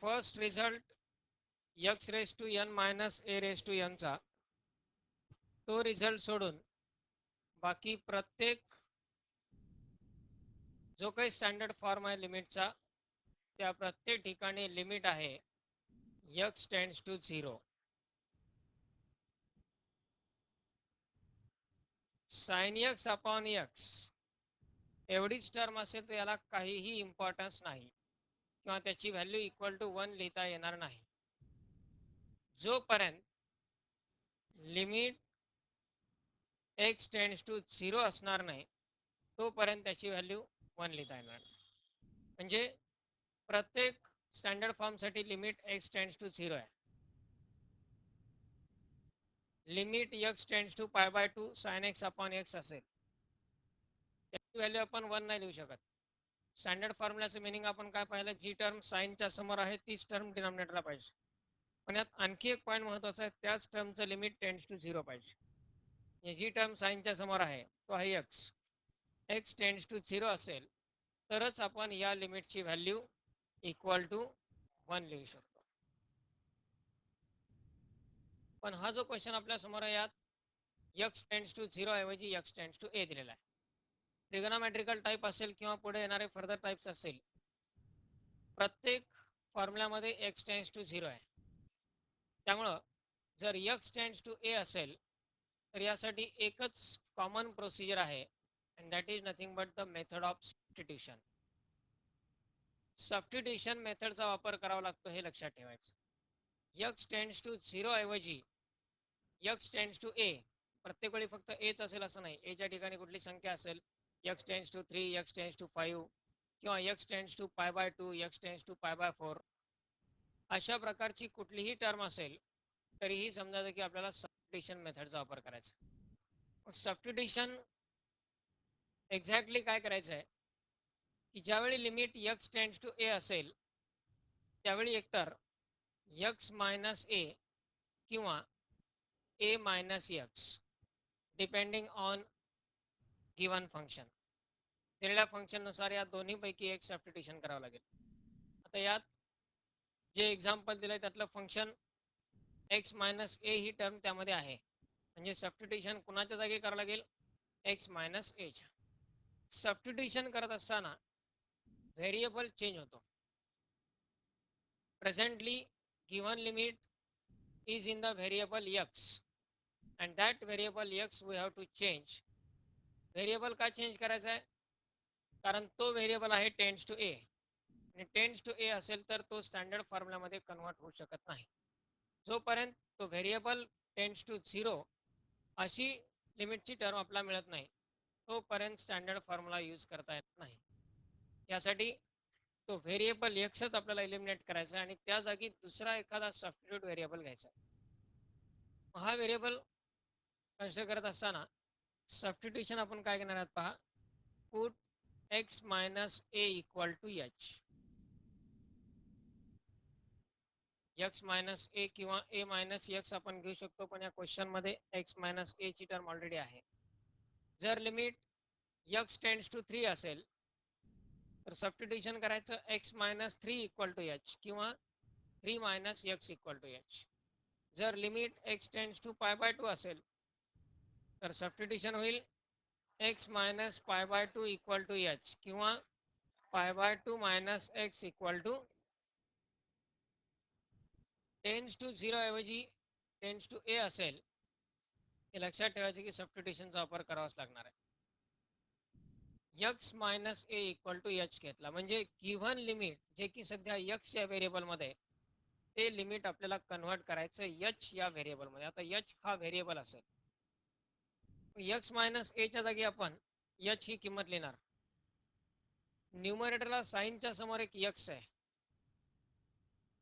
First result x raise to n minus a raise to n चा तो result सोडून बाकी प्रत्येक जो काही स्टँडर्ड फॉर्म आहे लिमिटचा त्या प्रत्येक ठिकाणी लिमिट आहे x tends to 0. Sine x upon x एवढीच टर्म असेल तर याला काहीही इम्पॉर्टन्स नाही किंवा त्याची व्हॅल्यू इक्वल टू 1 लिहिता येणार नाही. जोपर्यंत लिमिट x टेंड्स टू 0 असणार नाही तोपर्यंत त्याची व्हॅल्यू 1 लिहिता येणार. म्हणजे प्रत्येक स्टँडर्ड फॉर्मसाठी लिमिट x टेंड्स टू 0 आहे. Limit x tends to π/2 sin x upon x असेल त्याची व्हॅल्यू आपण 1 नाही लिहू शकत. स्टँडर्ड फॉर्म्युलाचं मिनिंग आपण काय पाहिलं, जी टर्म साईनच्या समोर आहे तीच टर्म डिनॉमिनेटरला पाहिजे. पण यात आणखी एक पॉईंट महत्त्वाचा आहे, त्याच टर्मचं लिमिट टेंड्स टू 0 पाहिजे. जी टर्म साईनच्या समोर आहे तो आहे x टेंड्स टू 0 असेल तरच आपण या लिमिटची व्हॅल्यू इक्वल टू 1 लिहू शकतो. पण हा जो क्वेश्चन आपल्या समोर आहे यात x टेंड्स टू 0 ऐवजी x टेंड्स टू a दिलेला आहे. ट्रिगोनोमेट्रिकल टाईप असेल किंवा पुढे येणारे फर्दर टाईप्स असेल, प्रत्येक फॉर्म्युल्यामध्ये x टेंड्स टू 0 आहे. त्यामुळं जर x टेंड्स टू a असेल तर यासाठी एकच कॉमन प्रोसिजर आहे and that is nothing but the method of substitution. Substitution मेथडचा वापर करावा लागतो हे लक्षात ठेवायचं. x टेंड्स टू 0 ऐवजी x टेंड्स टू a प्रत्येक वेळी फक्त aच असेल असं नाही, a च्या ठिकाणी कुठली संख्या असेल x tends to 3, x tends to 5 किंवा x tends to π/2, x tends to π/4 अशा प्रकारची कुठलीही टर्म असेल तरीही समजायचं की आपल्याला सबस्टिट्यूशन मेथडचा वापर करायचा. सबस्टिट्यूशन एक्झॅक्टली काय करायचं आहे की ज्यावेळी limit x tends to a असेल त्यावेळी एकतर x मायनस a किंवा a minus x depending on given function, दिलेल्या फंक्शननुसार या दोन्हीपैकी एक सबस्टिट्यूशन करावं लागेल. आता यात जे एक्झाम्पल दिलं त्यातलं function x minus a he term त्यामध्ये आहे, म्हणजे सबस्टिट्यूशन कुणाच्या जागी करावं लागेल, x मायनस a च्या. सबस्टिट्यूशन करत असताना व्हेरिएबल चेंज होतो. Presently given limit is in the variable x and that variable x we have to change. Variable का चेंज करायचा आहे, कारण तो व्हेरिएबल आहे टेंड्स टू a आणि टेंड्स टू a असेल तर तो स्टँडर्ड फॉर्म्युलामध्ये कन्वर्ट होऊ शकत नाही. जोपर्यंत तो व्हेरिएबल टेंड्स टू 0 अशी लिमिटची टर्म आपल्याला मिळत नाही तोपर्यंत स्टँडर्ड फॉर्म्युला यूज करता येत नाही. यासाठी तो व्हेरिएबल एक्सच आपल्याला एलिमिनेट करायचा आणि त्या जागी दुसरा एखादा सबस्टिट्यूट व्हेरिएबल घ्यायचा. हा व्हेरिएबल कन्सिडर करत असताना सबस्टिट्यूशन आपण काय करणार आहात पहा, put x minus a equal to h. x minus a किंवा a मायनस x आपण घेऊ शकतो, पण या क्वेश्चन मध्ये x मायनस a ची टर्म ऑलरेडी आहे. जर लिमिट x टेंड्स टू 3 असेल तर सबस्टिट्यूशन करायचं x minus 3 equal to h किंवा 3 minus x equal to h. जर लिमिट x टेंड्स टू π/2 असेल तर सबस्टिट्यूशन होईल x minus π/2 equal to h किंवा π/2 minus x equal to tends to 0 ऐवजी टेंड्स टू a असेल हे लक्षात ठेवायचं की सबस्टिट्यूशनचा वापर करावाच लागणार आहे. x minus a equal to h घेतला म्हणजे गिव्हन लिमिट जे की सध्या x या व्हेरिएबलमध्ये ते लिमिट आपल्याला कन्वर्ट करायचं h या व्हेरिएबलमध्ये. आता h हा व्हेरिएबल असेल, x मायनस a च्या जागी आपण h ही किंमत लिहिणार. न्यूमरेटरला साईनच्या समोर एक x आहे,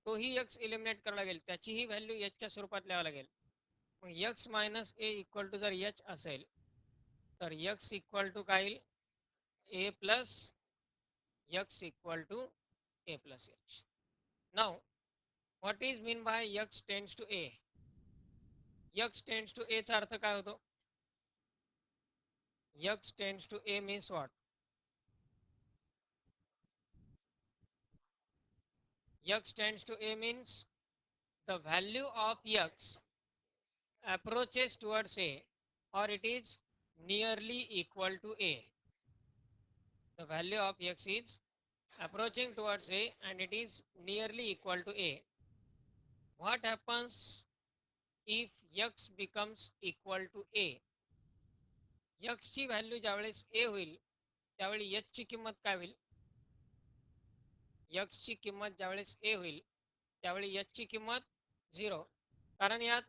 तोही x एलिमिनेट करावा लागेल, त्याचीही व्हॅल्यू h च्या स्वरूपात लिहावं लागेल. मग x minus a equal to जर h असेल तर x इक्वल टू काय येईल, a plus x equal to a plus h. Now what is mean by x tends to a. x tends to a चा अर्थ काय होतो, x tends to a means what, x tends to a means the value of x approaches towards a, or it is nearly equal to a. The value of x is approaching towards a and it is nearly equal to a. What happens if x becomes equal to a? x ची value ज्यावेळेस a होईल त्यावेळी h ची किंमत काय होईल? x ची किंमत ज्यावेळेस a होईल त्यावेळी h ची किंमत 0, कारण यात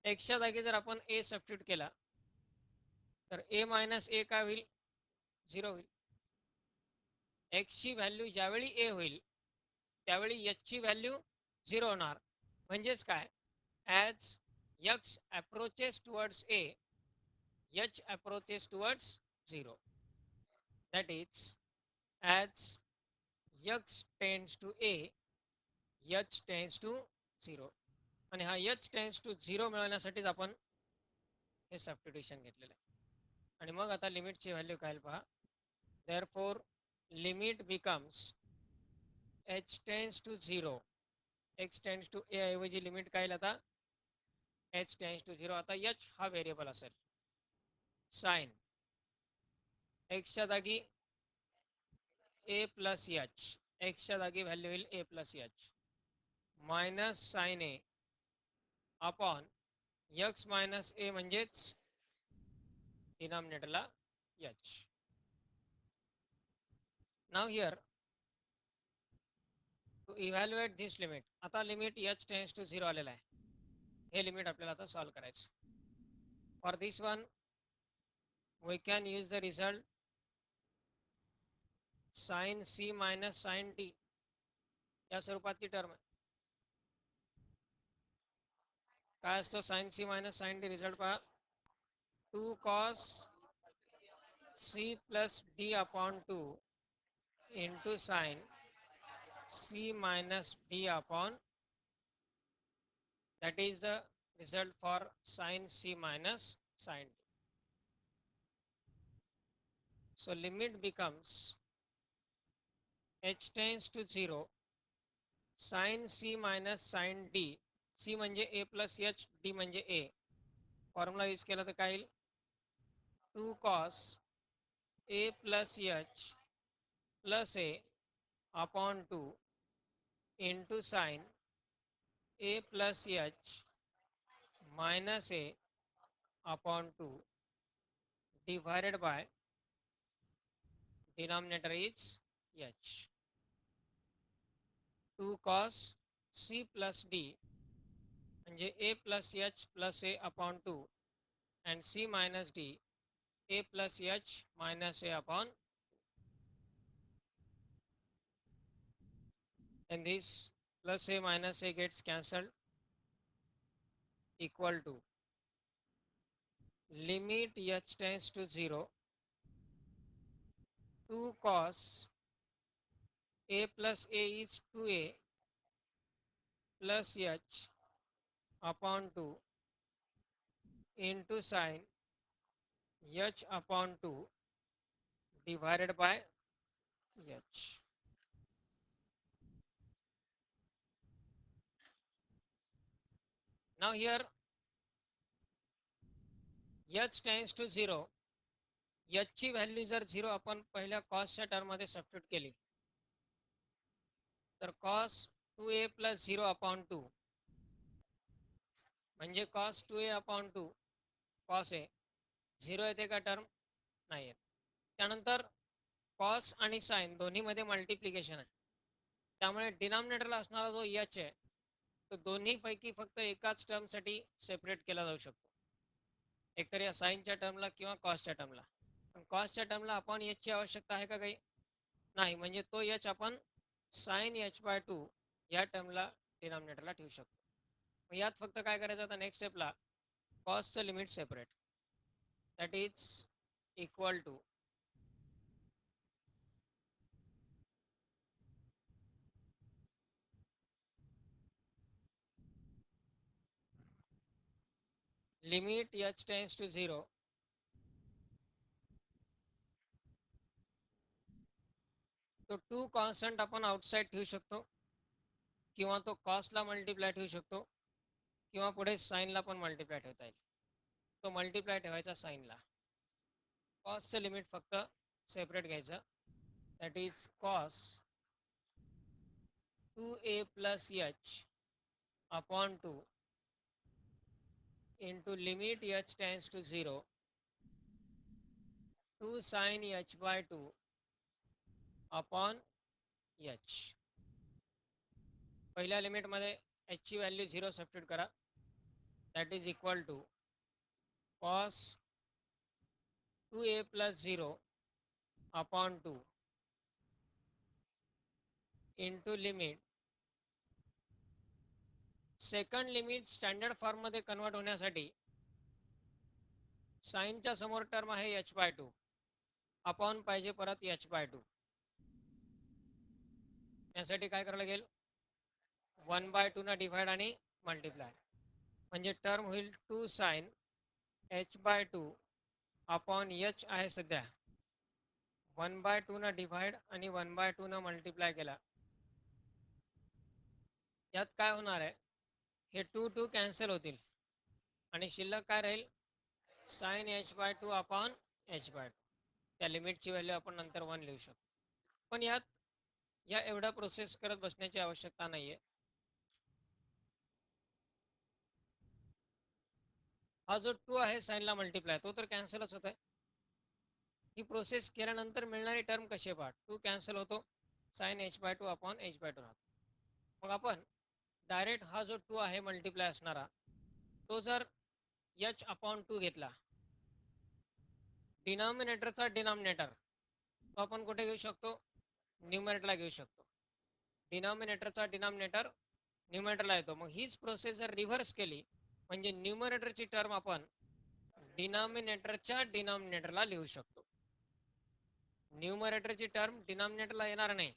x च्या जागी जर आपण a सबस्टिट्यूट केला तर a मायनस a काय होईल? 0 होईल. x ची व्हॅल्यू ज्यावेळी a होईल त्यावेळी h ची व्हॅल्यू 0 होणार. म्हणजेच काय? As x approaches towards a, h approaches towards 0. That is, as x tends to a, h tends to 0. आणि हा h tends to 0 मिळवण्यासाठीच आपण हे सबस्टिट्यूशन घेतलेलं आहे. आणि मग आता लिमिटची व्हॅल्यू काय पहा. Therefore limit becomes h tends to 0, x tends to a ऐवजी लिमिट काय आता h tends to 0. आता h हा व्हेरिएबल असेल. साइन x च्या जागी a प्लस h, x च्या जागी व्हॅल्यू होईल a plus h, minus sine a upon x minus a म्हणजेच डिनॉमिनेटरला h. Now here to evaluate this limit, आता लिमिट h टेन्स टू 0 आलेला आहे. हे लिमिट आपल्याला आता सॉल्व करायचं. For this one we can use the result sine c minus sine t या स्वरूपात ती टर्म आहे. काय असतो sine c minus sine t? Result पहा, 2 cos c plus d upon 2 into sine c minus d upon, that is the result for sin c minus sin d. So limit becomes h tends to 0 sin c minus sin d, c म्हणजे a plus h, d म्हणजे a. Formula use केला तर काय येईल? 2 cos a plus h plus a upon 2 into sin a plus h minus a upon 2 divided by denominator is h. 2 cos c plus d म्हणजे a plus h plus a upon 2 and c minus d a plus h minus a upon, and this plus a minus a gets cancelled, equal to limit h tends to 0 2 cos a plus a is 2a plus h upon 2 into sin h upon 2 divided by h. Now here h tends to 0, h ची value जर 0 आपण पहिल्या कॉसच्या टर्ममध्ये substitute केली तर cos 2a plus 0 upon 2 म्हणजे cos 2a upon 2 cos a, 0 येते का टर्म? नाही येत. त्यानंतर cos आणि sin दोन्हीमध्ये मल्टिप्लिकेशन आहे, त्यामुळे डिनॉमिनेटरला असणारा जो h आहे तो दोन्हीपैकी फक्त एकाच टर्मसाठी सेपरेट केला जाऊ शकतो, एकतर या साईनच्या टर्मला किंवा कॉसच्या टर्मला. पण कॉसच्या टर्मला अपॉन h ची आवश्यकता आहे का काही? नाही, म्हणजे तो h आपण साइन h बाय 2 या टर्मला डिनॉमिनेटरला ठेवू शकतो. यात फक्त काय करायचं आता नेक्स्ट स्टेपला, कॉसचं limit separate, that is equal to limit h tends to 0 तो 2 कॉन्स्टंट आपण आउटसाइड ठेवू शकतो. किंवा तो कॉसला मल्टिप्लाय ठेवू शकतो किंवा पुढे साईनला पण मल्टिप्लाय ठेवता येईल. तो मल्टिप्लाय ठेवायचा साईनला. कॉसचं लिमिट फक्त सेपरेट घ्यायचं. That is cos 2a plus h upon 2 into limit h tends to 0 2 sin h by 2 upon h. पहिल्या लिमिटमध्ये h ची व्हॅल्यू 0 सबस्टिट्यूट करा. That is equal to cos 2a plus 0 upon 2 into limit. Second limit standard फॉर्ममध्ये convert होण्यासाठी साईनच्या समोर term आहे h by 2 upon पाहिजे परत h बाय 2. यासाठी काय करावं लागेल, 1 बाय 2 ना डिवाइड आणि मल्टिप्लाय. म्हणजे टर्म होईल 2 sine h by 2 upon h आहे सध्या 1 बाय 2 ना डिवाइड आणि 1 बाय 2 ना मल्टिप्लाय केला. यात काय होणार आहे, हे 2 2 कॅन्सल होतील आणि शिल्लक काय राहील, sine h by 2 upon h by 2. त्या लिमिटची व्हॅल्यू आपण नंतर 1 लिहू शकतो. पण यात या एवढा प्रोसेस करत बसण्याची आवश्यकता नाही आहे. हा जो 2 आहे साईनला मल्टिप्लाय तो तर कॅन्सलच होत आहे. ही प्रोसेस केल्यानंतर मिळणारी टर्म कशी आहे पहा, 2 कॅन्सल होतो, sine h by 2 upon h by 2 राहतो. मग आपण डायरेक्ट हा जो 2 आहे मल्टिप्लाय असणारा तो जर h अपॉन 2 घेतला, डिनॉमिनेटरचा डिनॉमिनेटर तो आपण कुठे घेऊ शकतो, न्यूमरेटरला घेऊ शकतो. डिनॉमिनेटरचा डिनॉमिनेटर न्यूमरेटरला येतो. मग हीच प्रोसेस जर रिव्हर्स केली म्हणजे न्यूमरेटरची टर्म आपण डिनॉमिनेटरच्या डिनॉमिनेटरला लिहू शकतो. न्यूमरेटरची टर्म डिनॉमिनेटरला येणार नाही,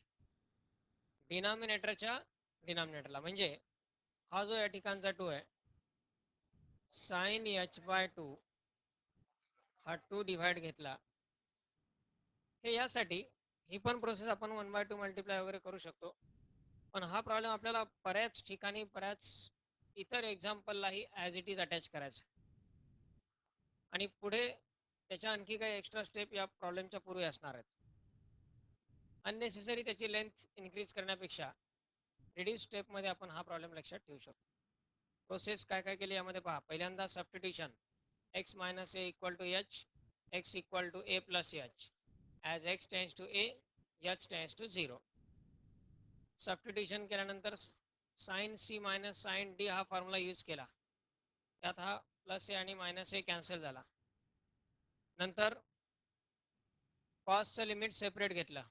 डिनॉमिनेटरच्या डिनॉमिनेटरला. म्हणजे हा जो या ठिकाणचा 2 आहे साइन h बाय 2 हा 2 डिवाइड घेतला. हे यासाठी ही पण प्रोसेस आपण 1 बाय 2 मल्टिप्लाय वगैरे करू शकतो. पण हा प्रॉब्लेम आपल्याला बऱ्याच ठिकाणी बऱ्याच इतर एक्झाम्पललाही ॲज इट इज अटॅच करायचा आणि पुढे त्याच्या आणखी काही एक्स्ट्रा स्टेप या प्रॉब्लेमच्या पूर्वी असणार आहेत. अननेसेसरी त्याची लेंथ इन्क्रीज करण्यापेक्षा रिड्यूस स्टेपमध्ये आपण हा प्रॉब्लेम लक्षात ठेवू शकतो. प्रोसेस काय काय केली यामध्ये पहा. पहिल्यांदा substitution x minus A equal to h, x equal to A plus h. As x tends to A, h tends to 0. Substitution केल्यानंतर sine C minus sine D हा फॉर्म्युला यूज केला. त्यात हा प्लस ए आणि मायनस ए cancel झाला. नंतर कॉसचं limit separate घेतलं,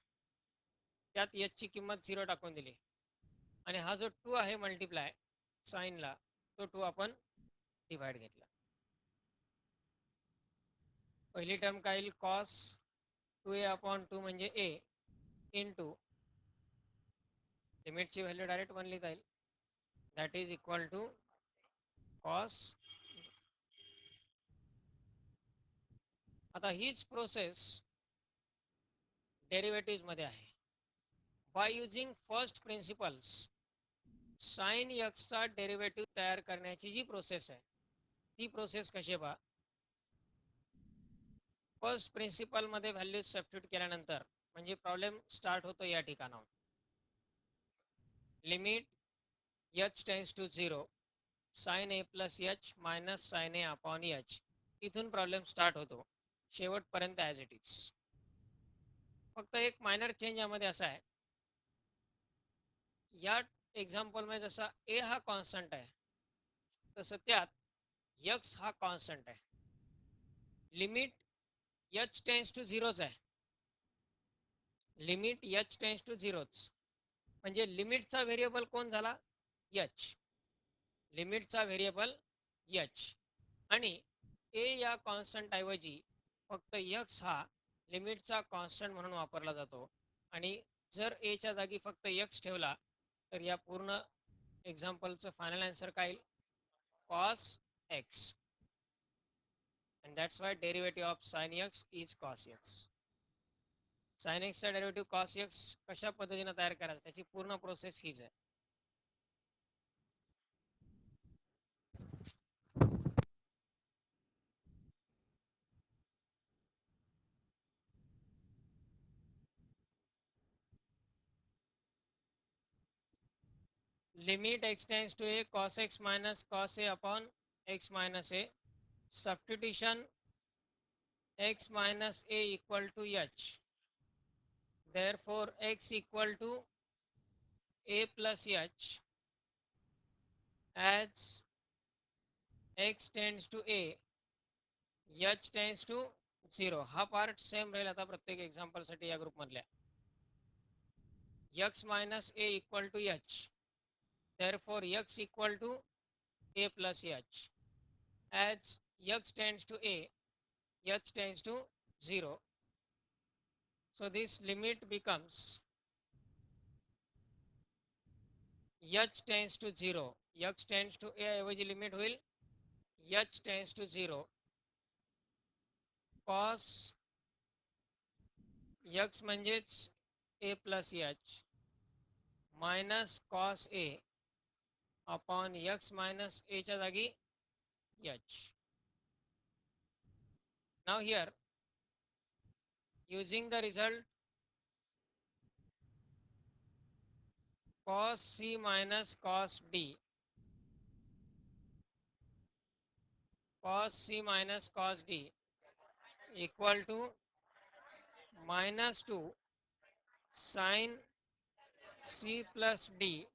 त्यात h ची किंमत 0 टाकून दिली आणि हा जो 2 आहे मल्टिप्लाय साईनला तो 2 आपण डिवाइड घेतला. पहिली टर्म काय येईल, कॉस 2a अपॉन 2 म्हणजे a इंटू लिमिटची व्हॅल्यू डायरेक्ट 1 लिहिता येईल. That is equal to cos. आता हीच प्रोसेस डेरिव्हेटिव्ह मध्ये आहे. By using first principles sine एक्सचा डेरिव्हेटिव्ह तयार करण्याची जी प्रोसेस आहे ती प्रोसेस कशी पहा. फर्स्ट प्रिन्सिपल मध्ये व्हॅल्यू सबस्टिट्यूट केल्यानंतर म्हणजे प्रॉब्लेम स्टार्ट होतो या ठिकाणाहून. Limit h tends to 0 sine a plus h minus sine a upon h. इथून प्रॉब्लेम स्टार्ट होतो शेवटपर्यंत ॲज इट इज. फक्त एक मायनर चेंज यामध्ये असा आहे, या एक्झाम्पलमध्ये जसा ए हा कॉन्स्टंट आहे तसं त्यात x हा कॉन्स्टंट आहे. लिमिट h टेन्स टू 0च आहे. लिमिट h टेन्स टू 0च म्हणजे लिमिटचा व्हेरिएबल कोण झाला, h. लिमिटचा व्हेरिएबल h आणि a या कॉन्स्टंट ऐवजी फक्त x हा लिमिटचा कॉन्स्टंट म्हणून वापरला जातो. आणि जर a च्या जागी फक्त x ठेवला तर या पूर्ण एक्झाम्पलचं फायनल आन्सर काय येईल, cos x. and that's why derivative of sin x is cos x. sin x चा डेरिव्हेटिव्ह cos x कशा पद्धतीने तयार करायचा त्याची पूर्ण प्रोसेस हीच आहे. limit x tends to a cos x minus cos a upon x minus a. Substitution x minus a equal to h. Therefore, x equal to a plus h as x tends to a, h tends to 0. हा part same राहील आता प्रत्येक एक्झाम्पलसाठी या ग्रुपमधल्या. x minus a equal to h. Therefore, x equal to a plus h. As x tends to a, h tends to 0. So this limit becomes h tends to 0. x tends to a ऐवजी limit होईल h tends to 0. cos x म्हणजेच a plus h minus cos a upon x minus a च्या जागी h. Now here, using the result cos c minus cos d, cos c minus cos d equal to minus 2 sin c plus d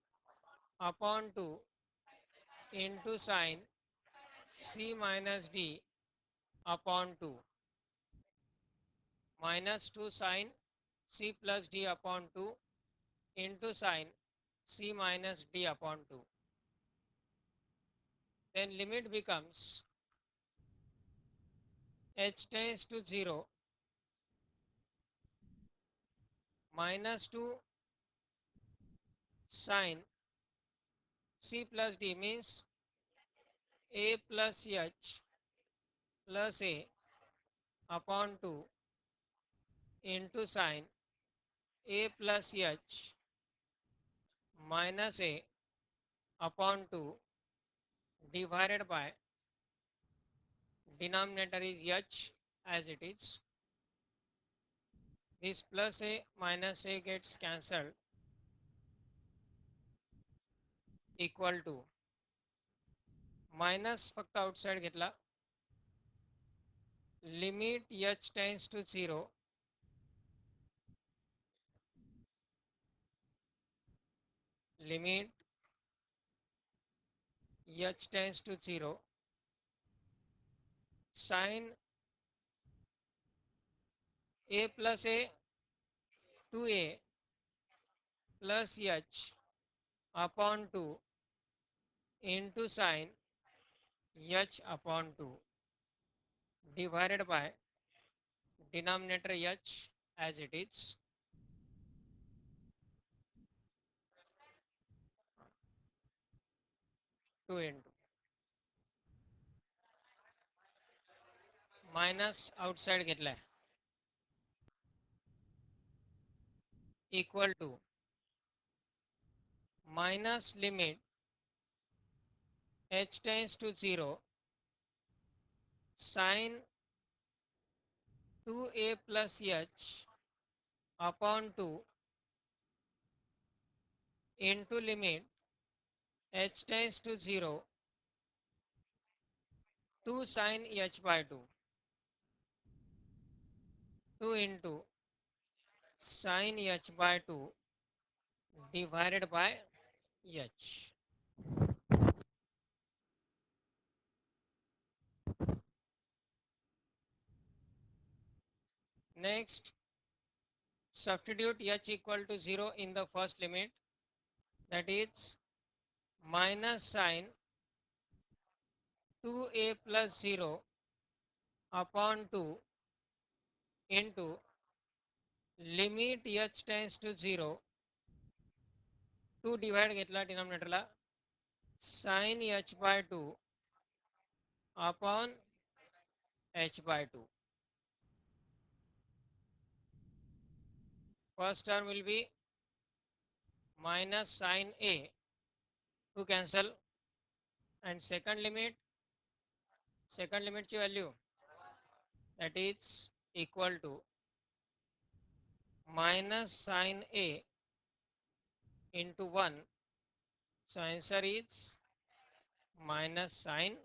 upon 2 into sin c minus d upon 2. Minus 2 sin c plus d upon 2 into sin c minus d upon 2. Then limit becomes h tends to 0 minus 2 sin c plus d means a plus h plus a upon 2 into sin a plus h minus a upon 2 divided by denominator is h as it is. This plus a minus a gets cancelled equal to minus फक्त outside घेतला limit h tends to 0 limit h tends to 0 sin a plus a 2a plus h upon 2 into sin h upon 2 divided by denominator h as it is. Two into minus outside घेतलाय equal to minus limit h tends to 0 sin 2a plus h upon 2 into limit h tends to 0 2 sin h by 2 2 into sin h by 2 divided by h. Next, substitute h equal to 0 in the first limit, that is minus sin 2a plus 0 upon 2 into limit h tends to 0 2 divide घेतला denominatorला sin h by 2 upon h by 2. First term will be minus sin a to cancel, and second limit ची value that is equal to minus sin a into 1 So answer is minus sign